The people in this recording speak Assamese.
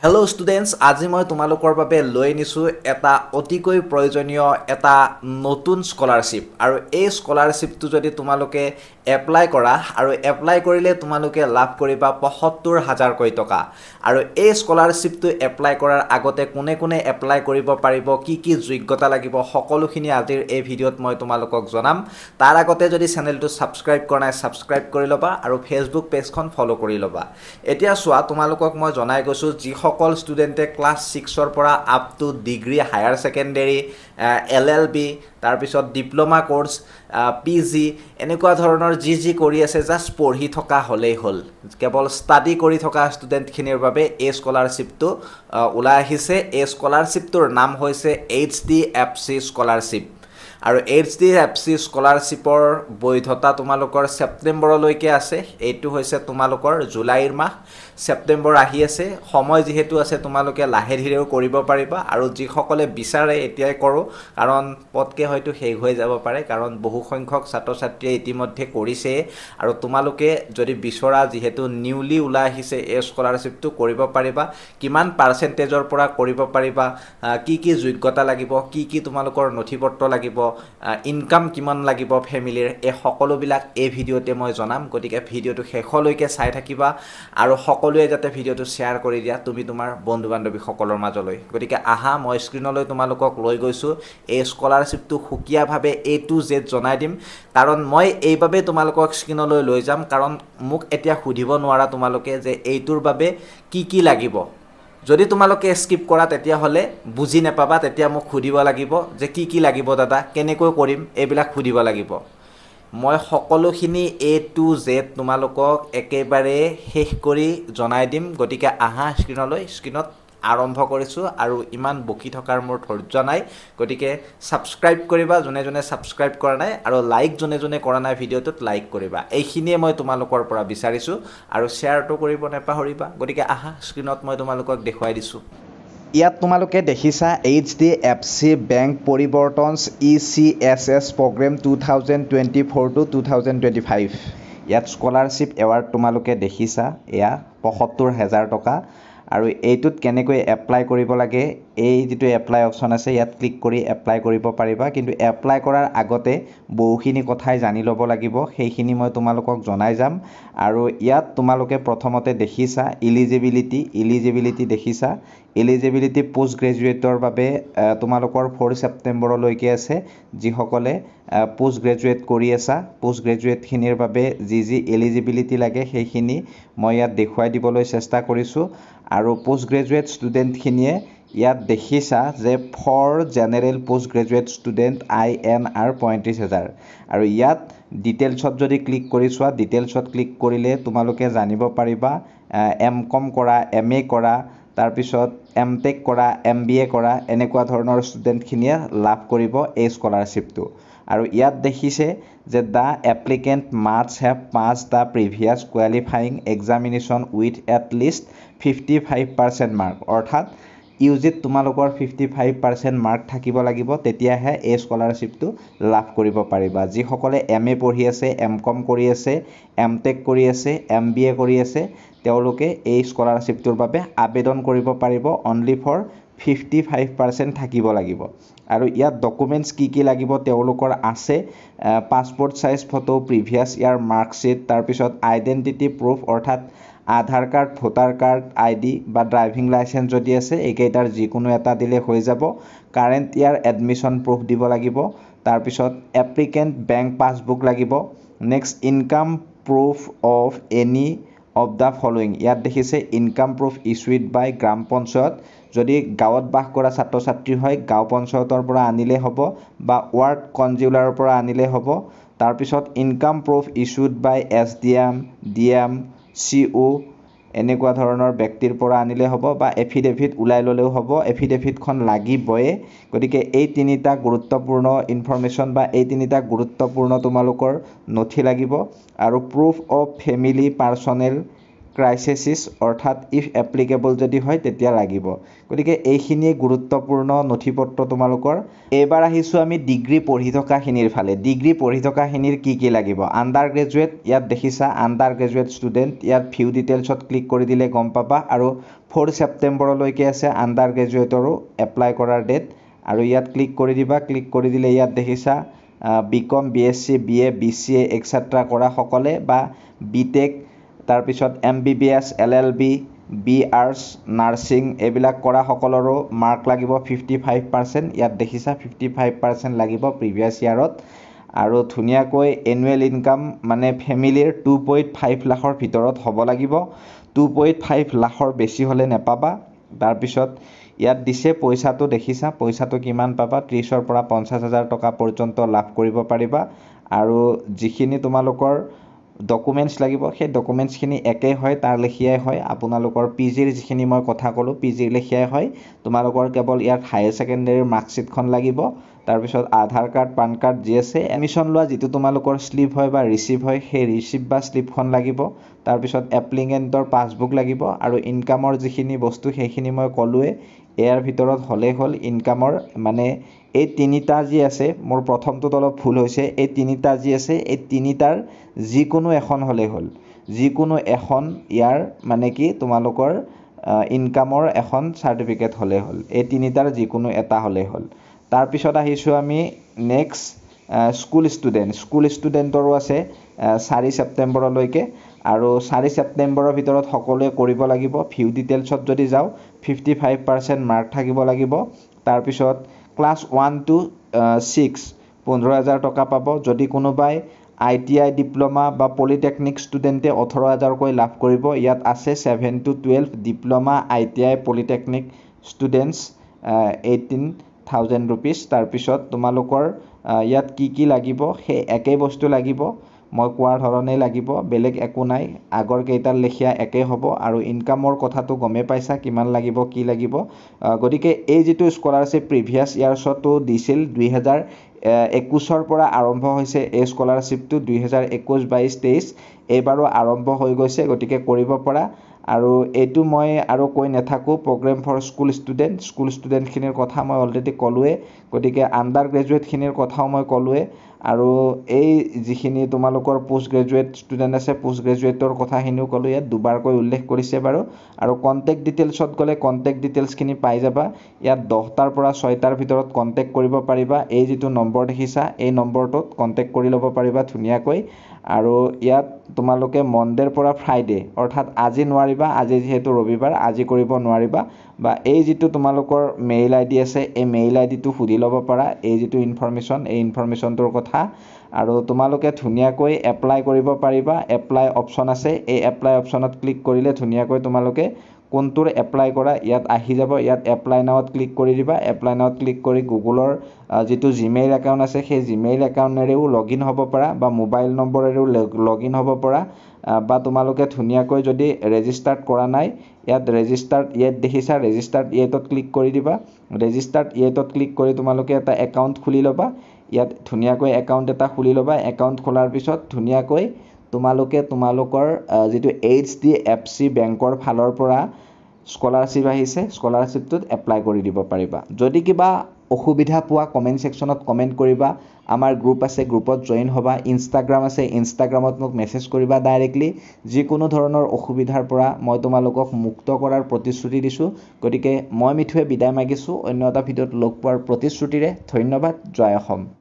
হেল্ল' ষ্টুডেণ্টছ, আজি মই তোমালোকৰ বাবে লৈ আনিছোঁ এটা অতিকৈ প্ৰয়োজনীয় এটা নতুন স্কলাৰশ্বিপ। আৰু এই স্কলাৰশ্বিপটো যদি তোমালোকে এপ্লাই কৰা আৰু এপ্লাই কৰিলে তোমালোকে লাভ কৰিবা ৭৫,০০০কৈ টকা। আৰু এই স্কলাৰশ্বিপটো এপ্লাই কৰাৰ আগতে কোনে কোনে এপ্লাই কৰিব পাৰিব, কি কি যোগ্যতা লাগিব, সকলোখিনি আজিৰ এই ভিডিঅ'ত মই তোমালোকক জনাম। তাৰ আগতে যদি চেনেলটো ছাবস্ক্ৰাইব কৰা নাই ছাবস্ক্ৰাইব কৰি ল'বা আৰু ফেচবুক পেজখন ফ'ল' কৰি ল'বা। এতিয়া চোৱা, তোমালোকক মই জনাই গৈছোঁ যিসকল ষ্টুডেণ্টে ক্লাছ 6ৰ পৰা up to degree higher secondary LLB তাৰপিছত ডিপ্ল'মা কোৰ্চ PG এনেকুৱা ধৰণৰ যি কৰি আছে জাষ্ট পঢ়ি থকা হ'লেই হ'ল, কেৱল ষ্টাডি কৰি থকা ষ্টুডেণ্টখিনিৰ বাবে এই স্কলাৰশ্বিপটো ওলাই আহিছে। এই স্কলাৰশ্বিপটোৰ নাম হৈছে HDFC স্কলাৰশ্বিপ। আৰু HDFC স্কলাৰশ্বিপৰ বৈধতা তোমালোকৰ ছেপ্টেম্বৰলৈকে আছে। এইটো হৈছে তোমালোকৰ জুলাইৰ মাহ, ছেপ্টেম্বৰ আহি আছে, সময় যিহেতু আছে তোমালোকে লাহে ধীৰেও কৰিব পাৰিবা। আৰু যিসকলে বিচাৰে এতিয়াই কৰোঁ, কাৰণ পটকৈ হয়তো শেষ হৈ যাব পাৰে, কাৰণ বহু সংখ্যক ছাত্ৰ ছাত্ৰীয়ে ইতিমধ্যে কৰিছেই। আৰু তোমালোকে যদি বিচৰা, যিহেতু নিউলি ওলাই আহিছে এই স্কলাৰশ্বিপটো, কৰিব পাৰিবা। কিমান পাৰ্চেণ্টেজৰ পৰা কৰিব পাৰিবা, কি কি যোগ্যতা লাগিব, কি কি তোমালোকৰ নথি পত্ৰ লাগিব, ইনকাম কিমান লাগিব ফেমিলিৰ, এই সকলোবিলাক এই ভিডিঅ'তে মই জনাম। গতিকে ভিডিঅ'টো শেষলৈকে চাই থাকিবা আৰু সকলোৱে যাতে ভিডিঅ'টো শ্বেয়াৰ কৰি দিয়া তুমি তোমাৰ বন্ধু বান্ধৱীসকলৰ মাজলৈ। গতিকে আহা, মই স্ক্ৰীনলৈ তোমালোকক লৈ গৈছোঁ। এই স্কলাৰশ্বিপটো সুকীয়াভাৱে A to Z জনাই দিম, কাৰণ মই এইবাবে তোমালোকক স্ক্ৰীনলৈ লৈ যাম, কাৰণ মোক এতিয়া সুধিব নোৱাৰা তোমালোকে যে এইটোৰ বাবে কি কি লাগিব। যদি তোমালোকে স্কিপ কৰা তেতিয়াহ'লে বুজি নাপাবা, তেতিয়া মোক সুধিব লাগিব যে কি কি লাগিব দাদা, কেনেকৈ কৰিম, এইবিলাক সুধিব লাগিব। মই সকলোখিনি A to Z তোমালোকক একেবাৰে শেষ কৰি জনাই দিম। গতিকে আহা স্ক্ৰীনলৈ, স্ক্ৰীনত আৰম্ভ কৰিছোঁ। আৰু ইমান বকি থকাৰ মোৰ ধৈৰ্য নাই, গতিকে ছাবস্ক্ৰাইব কৰিবা যোনে যোনে ছাবস্ক্ৰাইব কৰা নাই, আৰু লাইক যোনে যোনে কৰা নাই ভিডিঅ'টোত লাইক কৰিবা। এইখিনিয়ে মই তোমালোকৰ পৰা বিচাৰিছোঁ, আৰু শ্বেয়াৰটো কৰিব নাপাহৰিবা। গতিকে আহা স্ক্ৰীনত মই তোমালোকক দেখুৱাই দিছোঁ। ইয়াত তোমালোকে দেখিছা HDFC বেংক পৰিৱৰ্তনছ ECSS প্ৰগ্ৰেম 2024 to 2025। ইয়াত স্কলাৰশ্বিপ এৱাৰ্ড তোমালোকে দেখিছা, এয়া ৭৫,০০০ টকা। আৰু এইটোত কেনেকৈ এপ্লাই কৰিব লাগে, এই যিটো এপ্লাই অপশ্যন আছে ইয়াত ক্লিক কৰি এপ্লাই কৰিব পাৰিবা। কিন্তু এপ্লাই কৰাৰ আগতে বহুখিনি কথাই জানি ল'ব লাগিব, সেইখিনি মই তোমালোকক জনাই যাম। আৰু ইয়াত তোমালোকে প্ৰথমতে দেখিছা ইলিজিবিলিটি দেখিছা। ইলিজিবিলিটি পোষ্ট গ্ৰেজুৱেটৰ বাবে তোমালোকৰ 4 ছেপ্টেম্বৰলৈকে আছে। যিসকলে পোষ্ট গ্ৰেজুৱেট কৰি আছা, পোষ্ট গ্ৰেজুৱেটখিনিৰ বাবে যি এলিজিবিলিটি লাগে সেইখিনি মই ইয়াত দেখুৱাই দিবলৈ চেষ্টা কৰিছোঁ। আৰু পোষ্ট গ্ৰেজুৱেট ষ্টুডেণ্টখিনিয়ে ইয়াত দেখিছা যে for general post graduate student INR ৩৫,০০০। আৰু ইয়াত ডিটেইলছত যদি ক্লিক কৰি চোৱা, ডিটেইলছত ক্লিক কৰিলে তোমালোকে জানিব পাৰিবা MCOM কৰা, MA কৰা, তাৰপিছত MTech কৰা, MBA কৰা, এনেকুৱা ধৰণৰ ষ্টুডেণ্টখিনিয়ে লাভ কৰিব এই স্কলাৰশ্বিপটো। আৰু ইয়াত দেখিছে যে the applicant must have pass the previous qualifying examination with at least 55% mark. অৰ্থাৎ UGত তোমালোকৰ 55% মাৰ্ক থাকিব লাগিব, তেতিয়াহে এই স্কলাৰশ্বিপটো লাভ কৰিব পাৰিবা। যিসকলে MA পঢ়ি আছে, MCOM কৰি আছে, MTech কৰি আছে, MBA কৰি আছে, তেওঁলোকে এই স্কলাৰশ্বিপটোৰ বাবে আবেদন কৰিব পাৰিব। অনলি ফৰ 55% থাকিব লাগিব। আৰু ইয়াত ডকুমেণ্টছ কি কি লাগিব তেওঁলোকৰ আছে, passport size photo, previous year marksheet, তাৰপিছত আইডেণ্টিটি প্ৰুফ অৰ্থাৎ আধাৰ কাৰ্ড, ভোটাৰ কাৰ্ড, ID বা ড্ৰাইভিং লাইচেঞ্চ যদি আছে এইকেইটাৰ যিকোনো এটা দিলে হৈ যাব। কাৰেণ্ট ইয়াৰ এডমিশ্যন প্ৰুফ দিব লাগিব। তাৰপিছত এপ্লিকেণ্ট বেংক পাছবুক লাগিব। Next income proof of any of the following. ইয়াত দেখিছে ইনকাম প্ৰুফ ইছুইড বাই গ্ৰাম পঞ্চায়ত। যদি গাঁৱত বাস কৰা ছাত্ৰ ছাত্ৰী হয় গাঁও পঞ্চায়তৰ পৰা আনিলে হ'ব, বা ৱাৰ্ড কনজিউলাৰৰ পৰা আনিলে হ'ব। তাৰপিছত ইনকাম প্ৰুফ ইছুইড বাই SDM, DM, CO এনেকুৱা ধৰণৰ ব্যক্তিৰ পৰা আনিলে হ'ব, বা এফিডেভিট ওলাই ল'লেও হ'ব। এফিডেভিটখন লাগিবই। গতিকে এই তিনিটা গুৰুত্বপূৰ্ণ ইনফৰ্মেশ্যন বা এই তিনিটা গুৰুত্বপূৰ্ণ তোমালোকৰ নথি লাগিব। আৰু proof of family personal crisis অৰ্থাৎ ইফ এপ্লিকেবল যদি হয় তেতিয়া লাগিব। গতিকে এইখিনিয়ে গুৰুত্বপূৰ্ণ নথিপত্ৰ তোমালোকৰ। এইবাৰ আহিছোঁ আমি ডিগ্ৰী পঢ়ি থকাখিনিৰ ফালে। ডিগ্ৰী পঢ়ি থকাখিনিৰ কি লাগিব? আণ্ডাৰ গ্ৰেজুৱেট, ইয়াত দেখিছা আণ্ডাৰ গ্ৰেজুৱেট ষ্টুডেণ্ট, ইয়াত ভিউ ডিটেইলছত ক্লিক কৰি দিলে গম পাবা। আৰু 4 ছেপ্টেম্বৰলৈকে আছে আণ্ডাৰ গ্ৰেজুৱেটৰো এপ্লাই কৰাৰ ডেট। আৰু ইয়াত ক্লিক কৰি দিবা। ক্লিক কৰি দিলে ইয়াত দেখিছা BCom, BSc, BA, BCA et cetera কৰা সকলে বা BTech, তাৰপিছত MBBS, LLB, BArts, নাৰ্ছিং এইবিলাক কৰা সকলৰো মাৰ্ক লাগিব 55%। ইয়াত দেখিছা 55% লাগিব প্ৰিভিয়াছ ইয়াৰত। আৰু ধুনীয়াকৈ এনুৱেল ইনকাম মানে ফেমিলিৰ 2.5 লাখৰ ভিতৰত হ'ব লাগিব। 2.5 লাখৰ বেছি হ'লে নেপাবা। তাৰপিছত ইয়াত দিছে পইচাটো দেখিছা, পইচাটো কিমান পাবা, 30,000 পৰা 50,000 টকা পৰ্যন্ত লাভ কৰিব পাৰিবা। আৰু যিখিনি তোমালোকৰ ডকুমেণ্টছ লাগিব সেই ডকুমেণ্টছখিনি একেই হয়, তাৰ লেখীয়াই হয়। আপোনালোকৰ PGৰ যিখিনি মই কথা ক'লোঁ PGৰ লেখীয়াই হয়। তোমালোকৰ কেৱল ইয়াত হায়াৰ ছেকেণ্ডেৰীৰ মাৰ্কশ্বিটখন লাগিব। তাৰপিছত আধাৰ কাৰ্ড, পান কাৰ্ড যি আছে, এডমিশ্যন লোৱা যিটো তোমালোকৰ শ্লিপ হয় বা ৰিচিভ হয় সেই ৰিচিভ বা শ্লিপখন লাগিব। তাৰপিছত এপ্লিকেণ্টৰ পাছবুক লাগিব। আৰু ইনকামৰ যিখিনি বস্তু সেইখিনি মই ক'লোৱে, ইয়াৰ ভিতৰত হ'লেই হ'ল। ইনকামৰ মানে এই তিনিটা যি আছে, মোৰ প্ৰথমটোত অলপ ভুল হৈছে, এই তিনিটা যি আছে এই তিনিটাৰ যিকোনো এখন হ'লেই হ'ল। যিকোনো এখন ইয়াৰ মানে কি তোমালোকৰ ইনকামৰ এখন চাৰ্টিফিকেট হ'লেই হ'ল। এই তিনিটাৰ যিকোনো এটা হ'লেই হ'ল। তাৰপিছত আহিছোঁ আমি নেক্সট স্কুল ষ্টুডেণ্ট। স্কুল ষ্টুডেণ্টৰো আছে 4 ছেপ্টেম্বৰলৈকে। আৰু 4 ছেপ্টেম্বৰৰ ভিতৰত সকলোৱে কৰিব লাগিব। ভিউ ডিটেইলছত যদি যাওঁ 55% মাৰ্ক থাকিব লাগিব। তাৰপিছত ক্লাছ 1 to 6 15,000 টকা পাব। যদি কোনোবাই ITI ডিপ্ল'মা বা পলিটেকনিক ষ্টুডেণ্টে 18,000কৈ লাভ কৰিব। ইয়াত আছে 7 to 12 diploma, ITI, polytechnic students 18,000 rupees. তাৰপিছত তোমালোকৰ ইয়াত কি লাগিব সেই একেই বস্তু লাগিব, মই কোৱাৰ ধৰণেই লাগিব, বেলেগ একো নাই। আগৰ কেইটাৰ লেখীয়া একেই হ'ব। আৰু ইনকামৰ কথাটো গমেই পাইছা কিমান লাগিব কি লাগিব। গতিকে এই যিটো স্কলাৰশ্বিপ প্ৰিভিয়াছ ইয়াৰ্ছতো দিছিল, 2021 পৰা আৰম্ভ হৈছে এই স্কলাৰশ্বিপটো। 2021-22-23 এইবাৰো আৰম্ভ হৈ গৈছে। গতিকে কৰিব পৰা। আৰু এইটো মই আৰু কৈ নাথাকোঁ, programme for school student. School ষ্টুডেণ্টখিনিৰ কথা মই অলৰেডি ক'লোৱে। গতিকে আণ্ডাৰ গ্ৰেজুৱেটখিনিৰ কথাও মই ক'লোৱে। আৰু এই যিখিনি তোমালোকৰ পোষ্ট গ্ৰেজুৱেট ষ্টুডেণ্ট আছে পোষ্ট গ্ৰেজুৱেটৰ কথাখিনিও ক'লোঁ, ইয়াত দুবাৰকৈ উল্লেখ কৰিছে বাৰু। আৰু কণ্টেক্ট ডিটেইলছত গ'লে কণ্টেক্ট ডিটেইলছখিনি পাই যাবা। ইয়াত 10টাৰ পৰা 6টাৰ ভিতৰত কণ্টেক্ট কৰিব পাৰিবা। এই যিটো নম্বৰ দেখিছা এই নম্বৰটোত কণ্টেক্ট কৰি ল'ব পাৰিবা ধুনীয়াকৈ। আৰু ইয়াত তোমালোকে মনডেৰ পৰা ফ্ৰাইডে অৰ্থাৎ আজি নোৱাৰিবা, আজি যিহেতু ৰবিবাৰ আজি কৰিব নোৱাৰিবা। বা এই যিটো তোমালোকৰ মেইল ID আছে এই মেইল IDটো সুধি ল'ব পাৰা এই যিটো ইনফৰমেশ্যন এই ইনফৰমেশ্যনটোৰ কথা। আৰু তোমালোকে ধুনীয়াকৈ এপ্লাই কৰিব পাৰিবা। এপ্লাই অপশ্যন আছে, এই এপ্লাই অপশ্যনত ক্লিক কৰিলে ধুনীয়াকৈ তোমালোকে কোনটোৰ এপ্লাই কৰা ইয়াত আহি যাব। ইয়াত এপ্লাই নাওত ক্লিক কৰি দিবা। এপ্লাই নাওত ক্লিক কৰি গুগলৰ যিটো জিমেইল একাউণ্ট আছে সেই জিমেইল একাউণ্টেৰেও লগ ইন হ'ব পাৰা বা মোবাইল নম্বৰেৰেও লগ ইন হ'ব পাৰা। বা তোমালোকে ধুনীয়াকৈ যদি ৰেজিষ্টাৰ্ড কৰা নাই ইয়াত ৰেজিষ্টাৰ্ড য়েট দেখিছা, ৰেজিষ্টাৰ্ড য়েটত ক্লিক কৰি দিবা। ৰেজিষ্টাৰ্ড য়েটত ক্লিক কৰি তোমালোকে এটা একাউণ্ট খুলি ল'বা। ইয়াত ধুনীয়াকৈ একাউণ্ট এটা খুলি ল'বা। একাউণ্ট খোলাৰ পিছত ধুনীয়াকৈ তোমালোকে তোমালোকৰ যিটো HDFC বেংকৰ ফালৰ পৰা স্কলাৰশ্বিপ আহিছে স্কলাৰশ্বিপটোত এপ্লাই কৰি দিব পাৰিবা। যদি কিবা অসুবিধা পোৱা কমেণ্ট ছেকশ্যনত কমেণ্ট কৰিবা। আমাৰ গ্ৰুপ আছে গ্ৰুপত জইন হ'বা। ইনষ্টাগ্ৰাম আছে ইনষ্টাগ্ৰামত মোক মেছেজ কৰিবা ডাইৰেক্টলি। যিকোনো ধৰণৰ অসুবিধাৰ পৰা মই তোমালোকক মুক্ত কৰাৰ প্ৰতিশ্ৰুতি দিছোঁ। গতিকে মই মিঠুৱে বিদায় মাগিছোঁ। অন্য এটা ভিডিঅ'ত লগ পোৱাৰ প্ৰতিশ্ৰুতিৰে ধন্যবাদ। জয় অসম।